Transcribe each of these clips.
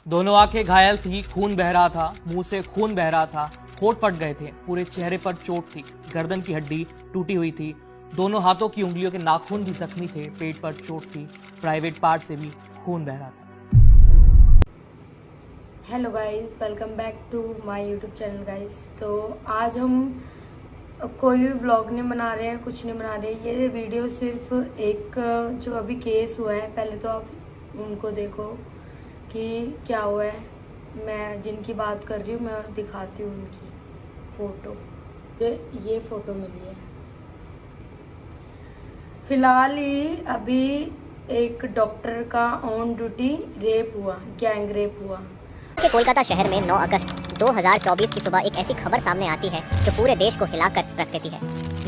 दोनों आंखें घायल थी, खून बह रहा था, मुंह से खून बह रहा था, होंठ फट गए थे, पूरे चेहरे पर चोट थी, गर्दन की हड्डी टूटी हुई थी, दोनों हाथों की उंगलियों के नाखून भी जख्मी थे, पेट पर चोट थी, प्राइवेट पार्ट से भी खून बह रहा था। Hello guys, welcome back to my YouTube channel guys. तो आज हम कोई भी ब्लॉग नहीं बना रहे हैं, कुछ नहीं बना रहे। ये वीडियो सिर्फ एक जो अभी केस हुआ है, पहले तो आप उनको देखो कि क्या हुआ है। मैं जिनकी बात कर रही हूँ मैं दिखाती हूँ उनकी फ़ोटो। ये फ़ोटो मिली है। फिलहाल ही अभी एक डॉक्टर का ऑन ड्यूटी रेप हुआ, गैंग रेप हुआ कि कोलकाता शहर में 9 अगस्त 2024 की सुबह एक ऐसी खबर सामने आती है जो पूरे देश को हिलाकर रख देती है।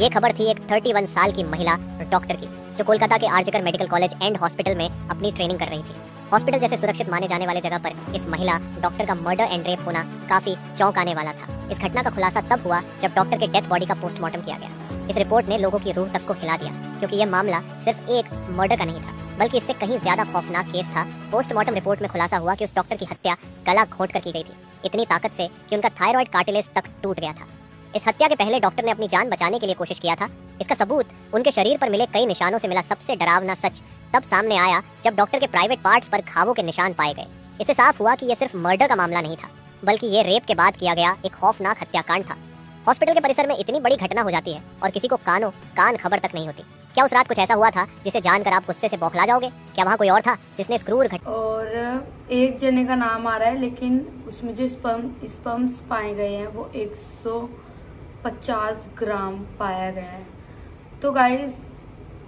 ये खबर थी एक 31 साल की महिला डॉक्टर की, जो कोलकाता के RG Kar medical college and hospital में अपनी ट्रेनिंग कर रही थी। हॉस्पिटल जैसे सुरक्षित माने जाने वाले जगह पर इस महिला डॉक्टर का मर्डर एंड रेप होना काफी चौंकाने वाला था। इस घटना का खुलासा तब हुआ जब डॉक्टर के डेथ बॉडी का पोस्टमार्टम किया गया। इस रिपोर्ट ने लोगों की रूह तक को हिला दिया, क्योंकि यह मामला सिर्फ एक मर्डर का नहीं था, बल्कि इससे कहीं ज्यादा खौफनाक केस था। पोस्टमार्टम रिपोर्ट में खुलासा हुआ कि उस डॉक्टर की हत्या गला घोंट कर की गई थी, इतनी ताकत से कि उनका थायराइड कार्टिलेज तक टूट गया था। इस हत्या के पहले डॉक्टर ने अपनी जान बचाने के लिए कोशिश किया था। इसका सबूत उनके शरीर पर मिले कई निशानों से मिला। सबसे डरावना सच तब सामने आया जब डॉक्टर के प्राइवेट पार्ट्स पर घावों के निशान पाए गए। इससे साफ हुआ कि यह सिर्फ मर्डर का मामला नहीं था, बल्कि ये रेप के बाद किया गया एक खौफनाक हत्याकांड था। हॉस्पिटल के परिसर में इतनी बड़ी घटना हो जाती है और किसी को कान खबर तक नहीं होती। क्या उस रात कुछ ऐसा हुआ था जिसे जानकर आप गुस्से से बौखला जाओगे? क्या वहाँ कोई और था जिसने इस क्रूर और एक जने का नाम आ रहा है, लेकिन उसमें जो स्पर्म्स पाए गए हैं वो 150 ग्राम पाया गया है। तो गाइस,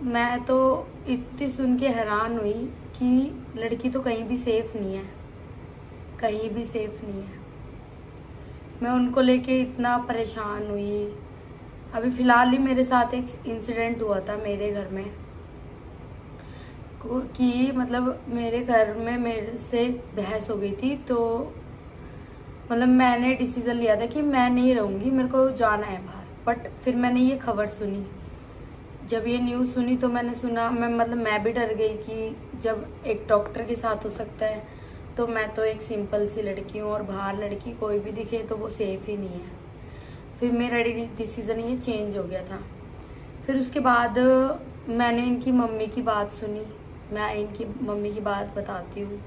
मैं तो इतनी सुन के हैरान हुई कि लड़की तो कहीं भी सेफ नहीं है, कहीं भी सेफ नहीं है। मैं उनको लेके इतना परेशान हुई। अभी फिलहाल ही मेरे साथ एक इंसिडेंट हुआ था मेरे घर में कि मतलब मेरे घर में मेरे से बहस हो गई थी। तो मतलब मैंने डिसीजन लिया था कि मैं नहीं रहूँगी, मेरे को जाना है बाहर। बट फिर मैंने ये खबर सुनी, जब ये न्यूज़ सुनी तो मैंने सुना, मैं भी डर गई कि जब एक डॉक्टर के साथ हो सकता है, तो मैं तो एक सिंपल सी लड़की हूँ और बाहर लड़की कोई भी दिखे तो वो सेफ ही नहीं है। फिर मेरा डिसीज़न ये चेंज हो गया था। फिर उसके बाद मैंने इनकी मम्मी की बात सुनी। मैं इनकी मम्मी की बात बताती हूँ,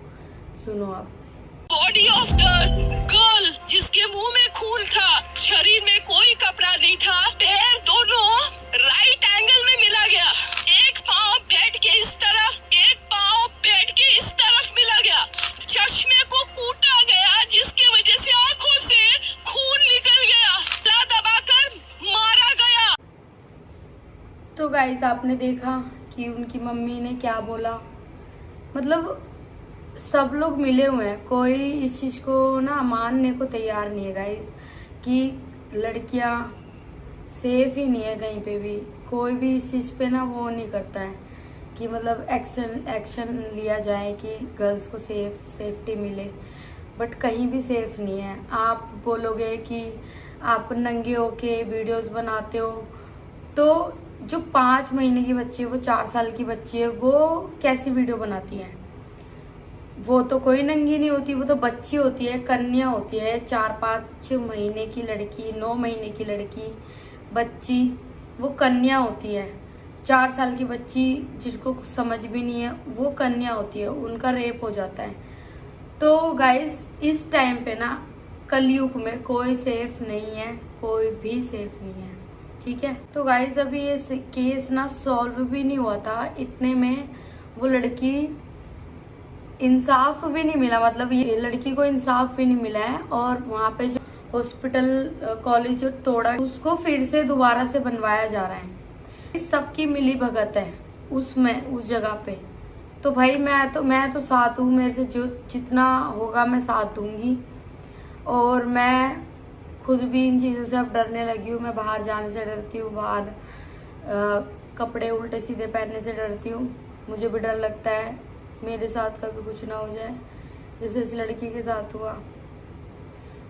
सुनो आप। बॉडी ऑफ द गर्ल जिसके मुंह में खून था, शरीर में कोई कपड़ा नहीं था, पैर दोनों राइट एंगल में मिला गया। एक पाँव बेड के इस तरफ, एक पाँव बेड के इस तरफ मिला गया। चश्मे को कूटा गया, जिसकी वजह से आंखों से खून निकल गया। दबाकर मारा गया। तो गाइस, आपने देखा कि उनकी मम्मी ने क्या बोला। मतलब सब लोग मिले हुए हैं, कोई इस चीज को ना मानने को तैयार नहीं है गाइस, कि लड़कियां सेफ ही नहीं है कहीं पे भी। कोई भी इस चीज पे ना वो नहीं करता है कि मतलब एक्शन लिया जाए कि गर्ल्स को सेफ्टी मिले। बट कहीं भी सेफ नहीं है। आप बोलोगे कि आप नंगे होके वीडियोस बनाते हो, तो जो 5 महीने की बच्ची है, वो 4 साल की बच्ची है, वो कैसी वीडियो बनाती है? वो तो कोई नंगी नहीं होती, वो तो बच्ची होती है, कन्या होती है। 4-5 महीने की लड़की, 9 महीने की लड़की, बच्ची, वो कन्या होती है। 4 साल की बच्ची जिसको कुछ समझ भी नहीं है, वो कन्या होती है, उनका रेप हो जाता है। तो गाइस, इस टाइम पे ना कलयुग में कोई सेफ नहीं है, कोई भी सेफ नहीं है, ठीक है। तो गाइस, अभी ये केस ना सॉल्व भी नहीं हुआ था, इतने में वो लड़की, इंसाफ भी नहीं मिला। मतलब ये लड़की को इंसाफ भी नहीं मिला है। और वहाँ पे जो हॉस्पिटल कॉलेज जो तोड़ा, उसको फिर से दोबारा से बनवाया जा रहा है। सबकी मिली भगत है उसमें, उस जगह पे। तो भाई मैं तो साथ हूँ, मेरे से जो जितना होगा मैं साथ दूंगी। और मैं खुद भी इन चीज़ों से अब डरने लगी हूँ। मैं बाहर जाने से डरती हूँ, बाहर कपड़े उल्टे सीधे पहनने से डरती हूँ। मुझे भी डर लगता है मेरे साथ कभी कुछ ना हो जाए, जैसे इस लड़की के साथ हुआ।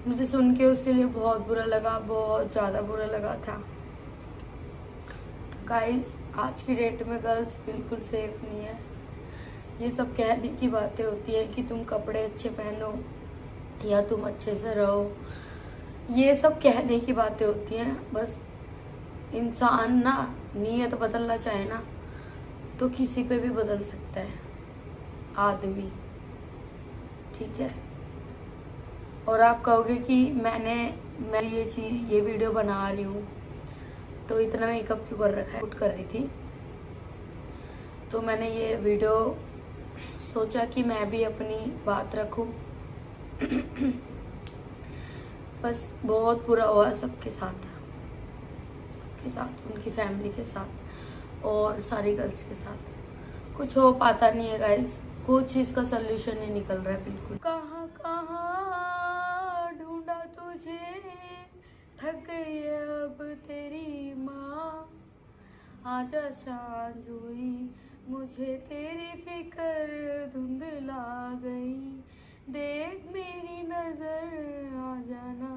मुझे सुन के उसके लिए बहुत बुरा लगा, बहुत ज़्यादा बुरा लगा था। गाइस, आज की डेट में गर्ल्स बिल्कुल सेफ नहीं है। ये सब कहने की बातें होती हैं कि तुम कपड़े अच्छे पहनो या तुम अच्छे से रहो, ये सब कहने की बातें होती हैं। बस इंसान ना नीयत बदलना चाहे ना तो किसी पे भी बदल सकता है आदमी, ठीक है। और आप कहोगे कि मैं ये वीडियो बना रही हूँ तो इतना मेकअप क्यों कर रखा है, शूट कर रही थी। तो मैंने ये वीडियो सोचा कि मैं भी अपनी बात रखूं। बस बहुत बुरा हुआ सबके साथ, उनकी फैमिली के साथ और सारी गर्ल्स के साथ। कुछ हो पाता नहीं है गाइस, कुछ इसका सोल्यूशन नहीं निकल रहा है बिल्कुल। कहाँ कहाँ ढूंढा तुझे, थक गई है अब तेरी माँ, आजा सांझ हुई मुझे तेरी फिक्र धुंधला गई, देख मेरी नजर आ जाना।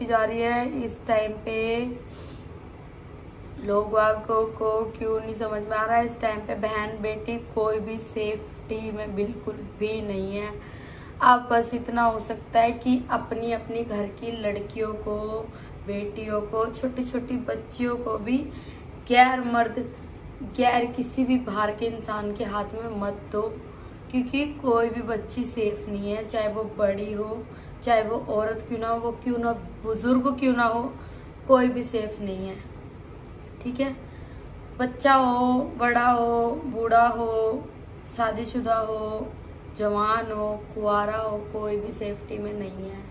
जा रही है इस टाइम पे लोगों को क्यों नहीं समझ में आ रहा है, इस टाइम पे बहन बेटी कोई भी सेफ्टी में बिल्कुल भी नहीं है। अब बस इतना हो सकता है कि अपनी अपनी घर की लड़कियों को, बेटियों को, छोटी छोटी बच्चियों को भी गैर मर्द, गैर किसी भी बाहर के इंसान के हाथ में मत दो, क्योंकि कोई भी बच्ची सेफ नहीं है, चाहे वो बड़ी हो, चाहे वो औरत क्यों ना हो, वो क्यों ना बुजुर्ग क्यों ना हो, कोई भी सेफ नहीं है, ठीक है। बच्चा हो, बड़ा हो, बूढ़ा हो, शादीशुदा हो, जवान हो, कुंवारा हो, कोई भी सेफ्टी में नहीं है।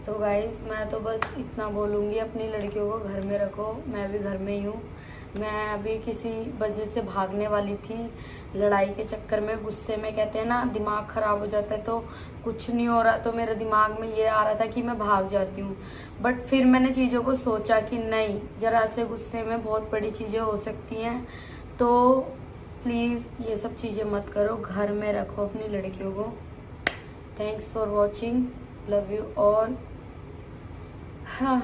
तो गाइस मैं तो बस इतना बोलूँगी, अपनी लड़कियों को घर में रखो। मैं भी घर में ही हूँ। मैं अभी किसी वजह से भागने वाली थी, लड़ाई के चक्कर में, गुस्से में, कहते हैं ना दिमाग खराब हो जाता है, तो कुछ नहीं हो रहा तो मेरे दिमाग में ये आ रहा था कि मैं भाग जाती हूँ। बट फिर मैंने चीज़ों को सोचा कि नहीं, जरा से गुस्से में बहुत बड़ी चीज़ें हो सकती हैं, तो प्लीज़ ये सब चीज़ें मत करो, घर में रखो अपनी लड़कियों को। Thanks for watching, love you all. हाँ,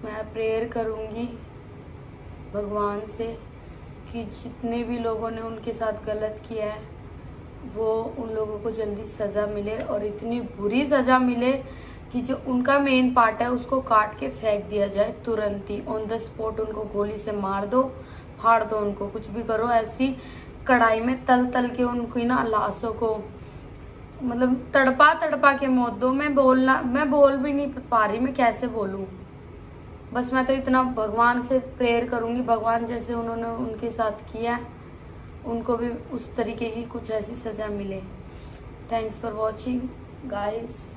मैं प्रेयर करूँगी भगवान से कि जितने भी लोगों ने उनके साथ गलत किया है वो उन लोगों को जल्दी सज़ा मिले, और इतनी बुरी सज़ा मिले कि जो उनका मेन पार्ट है उसको काट के फेंक दिया जाए तुरंत ही, ऑन द स्पॉट उनको गोली से मार दो, फाड़ दो उनको, कुछ भी करो, ऐसी कढ़ाई में तल तल के उनकी ना लाशों को मतलब तड़पा तड़पा के मौत दो। मैं बोल भी नहीं पा रही, मैं कैसे बोलूं। बस मैं तो इतना भगवान से प्रेयर करूंगी, भगवान जैसे उन्होंने उनके साथ किया उनको भी उस तरीके की कुछ ऐसी सजा मिले। Thanks for watching guys.